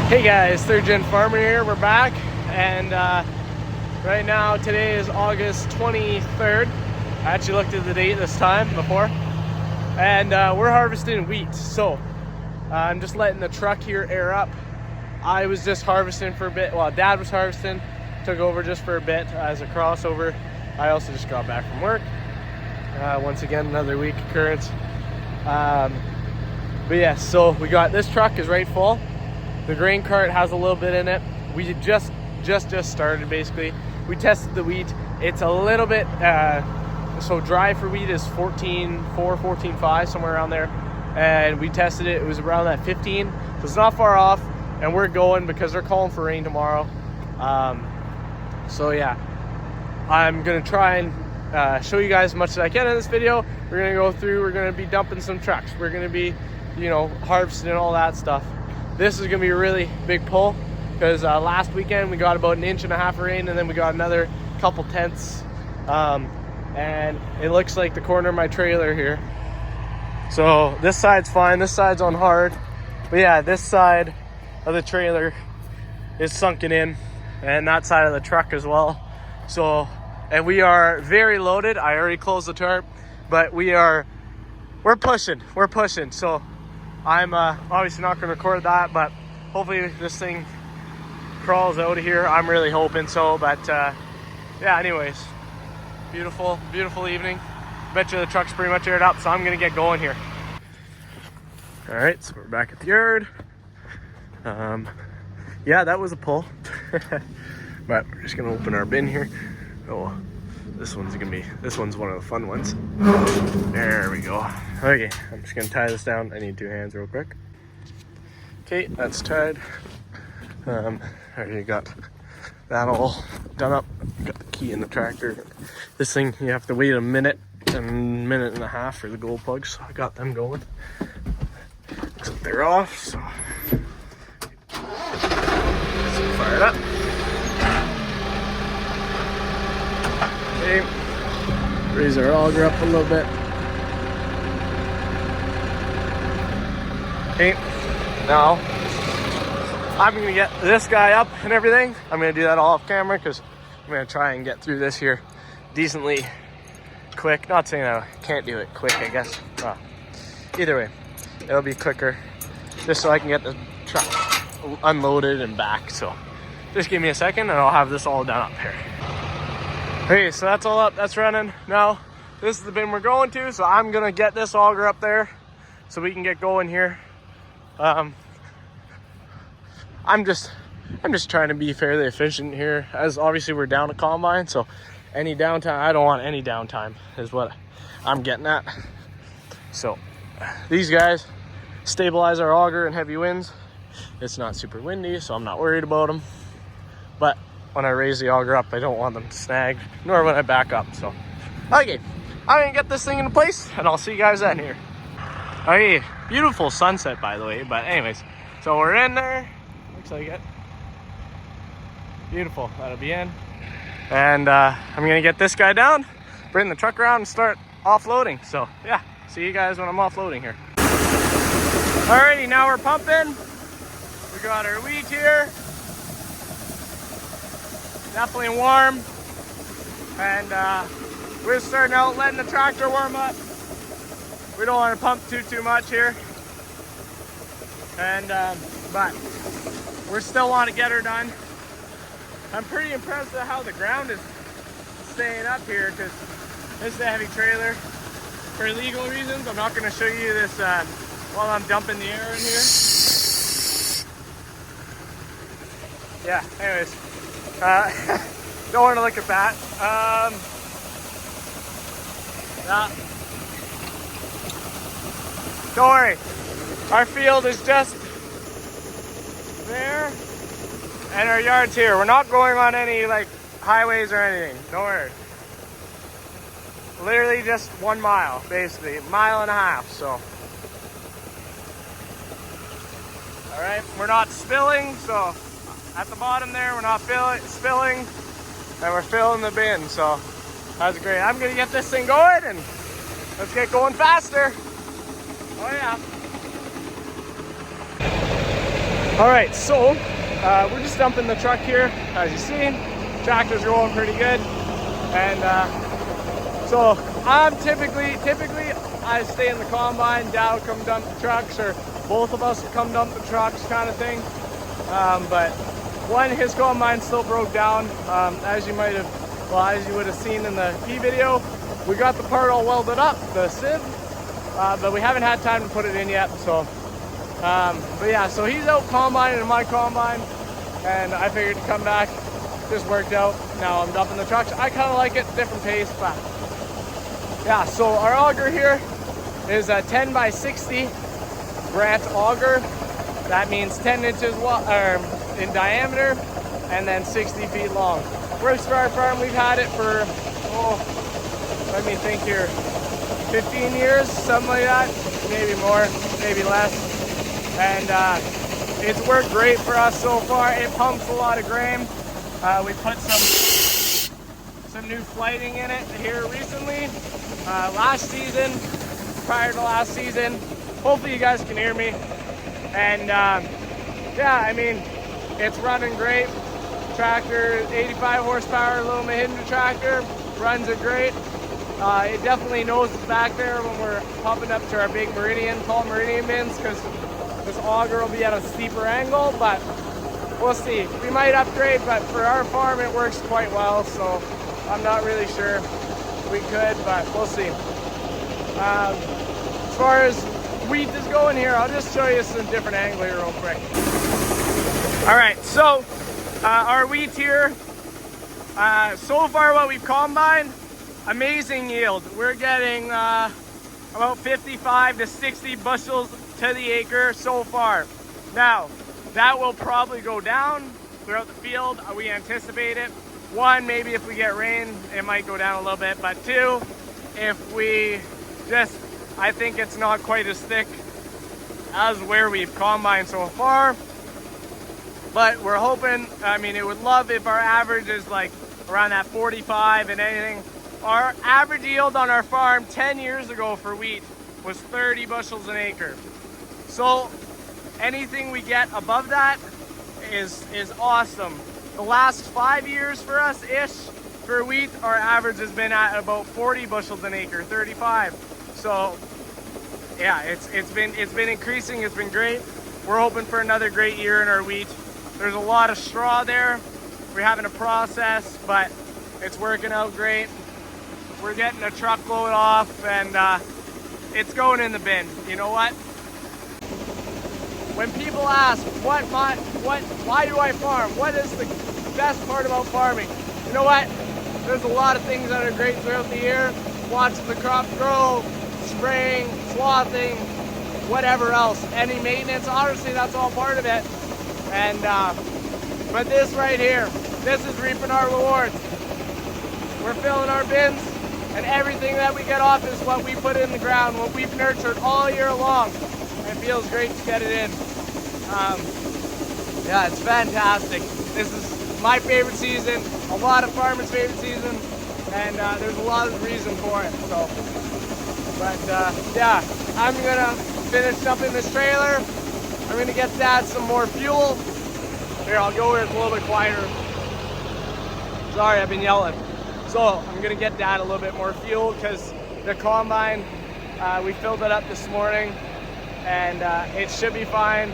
Hey guys, Third Gen Farmer here. We're back, and right now today is August 23rd. I actually looked at the date this time before, and we're harvesting wheat. So I'm just letting the truck here air up. I was just harvesting for a bit while Dad was harvesting. Took over just for a bit as a crossover. I also just got back from work. Once again, another week occurrence. But yeah, so we got this truck is right full. The grain cart has a little bit in it. We just started basically. We tested the wheat. It's a little bit, so dry for wheat is 14.4, 14.5, somewhere around there. And we tested it, it was around that 15. So it's not far off, and we're going because they're calling for rain tomorrow. So yeah, I'm gonna try and show you guys as much as I can in this video. We're gonna go through, we're gonna be dumping some trucks. We're gonna be, harvesting and all that stuff. This is gonna be a really big pull because last weekend we got about 1.5 inches of rain, and then we got another couple tenths. And it looks like the corner of my trailer here. So this side's fine, this side's on hard. But yeah, this side of the trailer is sunken in, and that side of the truck as well. So, and we are very loaded. I already closed the tarp, but we're pushing. So I'm obviously not going to record that, but hopefully this thing crawls out of here. I'm really hoping so, but yeah, anyways, beautiful evening. Bet you the truck's pretty much aired up, so I'm going to get going here. All right, so we're back at the yard. Yeah, that was a pull. But we're just going to open our bin here. Oh, this one's one of the fun ones. There we go. Okay, I'm just gonna tie this down. I need 2 hands real quick. Okay, that's tied. I already got that all done up. Got the key in the tractor. This thing, you have to wait a minute and a half for the gold plugs, so I got them going. Looks like they're off, so let's fire it up. Okay, raise our auger up a little bit. Okay, now I'm gonna get this guy up and everything. I'm gonna do that all off camera because I'm gonna try and get through this here decently quick. Not saying I can't do it quick, I guess. Either way, it'll be quicker just so I can get the truck unloaded and back. So just give me a second and I'll have this all done up here. Okay, so that's all up, that's running. Now, this is the bin we're going to, so I'm gonna get this auger up there so we can get going here. I'm just trying to be fairly efficient here, as obviously we're down a combine, so any downtime, I don't want any downtime is what I'm getting at. So these guys stabilize our auger in heavy winds. It's not super windy, so I'm not worried about them. But when I raise the auger up, I don't want them to snag, nor when I back up. So okay, I'm gonna get this thing into place and I'll see you guys then here. Okay, beautiful sunset by the way, but anyways, so we're in there. Looks like it. Beautiful, that'll be in. And I'm gonna get this guy down, bring the truck around and start offloading. So yeah, see you guys when I'm offloading here. Alrighty, now we're pumping. We got our wheat here. Definitely warm. And we're starting out letting the tractor warm up. We don't want to pump too much here. And but we still want to get her done. I'm pretty impressed at how the ground is staying up here because this is a heavy trailer. For legal reasons, I'm not going to show you this while I'm dumping the air in here. Yeah, anyways. Don't want to look at that. Yeah. Don't worry. Our field is just there, and our yard's here. We're not going on any like highways or anything. Don't worry. Literally just 1 mile, basically, 1.5 miles. So, all right. We're not spilling, so. At the bottom there, we're not spilling, and we're filling the bin, so that's great. I'm gonna get this thing going, and let's get going faster. Oh yeah. All right, so we're just dumping the truck here. As you see, tractor's rolling pretty good. And so I'm typically I stay in the combine, Dad will come dump the trucks, or both of us will come dump the trucks kind of thing. But his combine still broke down. As you would have seen in the P video, we got the part all welded up, the sieve, but we haven't had time to put it in yet. So, but yeah, so he's out combining in my combine, and I figured to come back. Just worked out. Now I'm dumping the trucks. I kind of like it, different pace, but yeah. So our auger here is a 10 by 60 Grant auger. That means 10 inches in diameter and then 60 feet long. Works for our farm. We've had it for, let me think here, 15 years, something like that. Maybe more, maybe less. And it's worked great for us so far. It pumps a lot of grain. We put some new flighting in it here recently. Last season, prior to last season. Hopefully you guys can hear me. And yeah, I mean, it's running great. Tractor, 85 horsepower, little Mahindra tractor, runs it great. It definitely knows it's back there when we're pumping up to our big tall meridian bins, because this auger will be at a steeper angle, but we'll see. We might upgrade, but for our farm it works quite well, so I'm not really sure we could, but we'll see. As far as wheat is going here, I'll just show you some different angle here real quick. All right, so our wheat here, so far what we've combined, amazing yield. We're getting about 55 to 60 bushels to the acre so far. Now, that will probably go down throughout the field. We anticipate it. One, maybe if we get rain, it might go down a little bit. But two, if we I think it's not quite as thick as where we've combined so far. But we're hoping, I mean, it would love if our average is like around that 45 and anything. Our average yield on our farm 10 years ago for wheat was 30 bushels an acre. So anything we get above that is awesome. The last 5 years for us-ish for wheat, our average has been at about 40 bushels an acre, 35. So yeah, it's been increasing. It's been great. We're hoping for another great year in our wheat. There's a lot of straw there. We're having a process, but it's working out great. We're getting a truckload off, and it's going in the bin. You know what? When people ask, why do I farm? What is the best part about farming? You know what? There's a lot of things that are great throughout the year. Watching the crop grow, spraying, swathing, whatever else. Any maintenance, obviously that's all part of it. And but this right here, this is reaping our rewards. We're filling our bins, and everything that we get off is what we put in the ground, what we've nurtured all year long. It feels great to get it in. Yeah, it's fantastic. This is my favorite season, a lot of farmers' favorite season, and there's a lot of reason for it. So, but yeah, I'm gonna finish up in this trailer. I'm gonna get Dad some more fuel. Here, I'll go where it's a little bit quieter. Sorry, I've been yelling. So I'm gonna get Dad a little bit more fuel, because the combine, we filled it up this morning, and it should be fine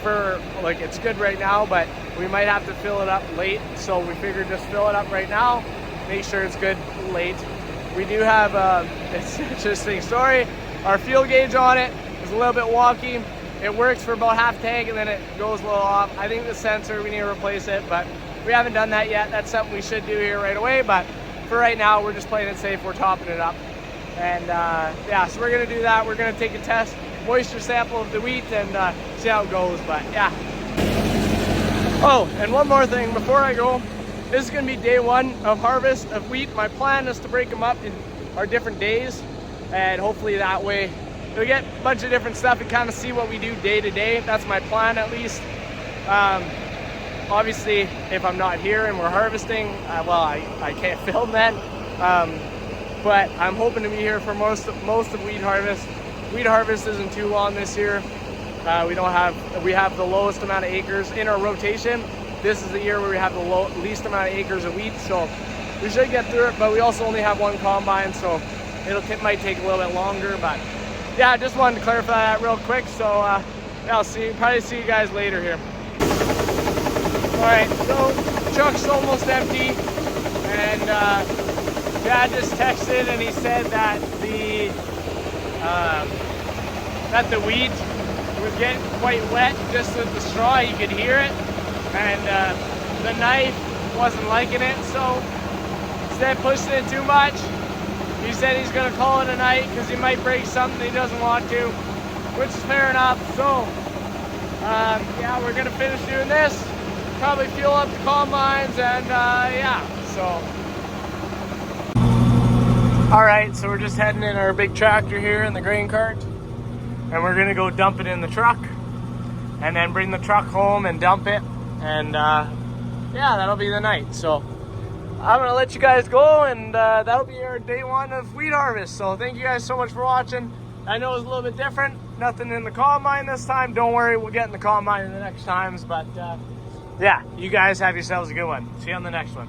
for, like, it's good right now, but we might have to fill it up late. So we figured just fill it up right now, make sure it's good late. We do have, it's an interesting story. Our fuel gauge on it is a little bit wonky. It works for about half tank and then it goes a little off. I think the sensor, we need to replace it, but we haven't done that yet. That's something we should do here right away, but for right now, we're just playing it safe. We're topping it up. And yeah, so we're gonna do that. We're gonna take a test, moisture sample of the wheat, and see how it goes, but yeah. Oh, and one more thing before I go. This is gonna be day one of harvest of wheat. My plan is to break them up in our different days, and hopefully that way you'll get a bunch of different stuff and kind of see what we do day to day. That's my plan, at least. Obviously, if I'm not here and we're harvesting, well, I can't film then. But I'm hoping to be here for most of wheat harvest. Wheat harvest isn't too long this year. We have the lowest amount of acres in our rotation. This is the year where we have the least amount of acres of wheat, so we should get through it. But we also only have one combine, so it might take a little bit longer. But yeah, I just wanted to clarify that real quick. So yeah, I'll probably see you guys later here. All right, so truck's almost empty, and Dad just texted and he said that the wheat was getting quite wet just with the straw. You could hear it, and the knife wasn't liking it, so instead of pushing it too much, he said he's gonna call it a night because he might break something he doesn't want to, which is fair enough. So yeah, we're gonna finish doing this, probably fuel up the combines, and yeah, so all right, so we're just heading in our big tractor here in the grain cart, and we're gonna go dump it in the truck and then bring the truck home and dump it, and yeah, that'll be the night. So I'm gonna let you guys go, and that'll be our day one of wheat harvest. So thank you guys so much for watching. I know it was a little bit different, nothing in the combine this time. Don't worry, we'll get in the combine in the next times, but yeah, you guys have yourselves a good one. See you on the next one.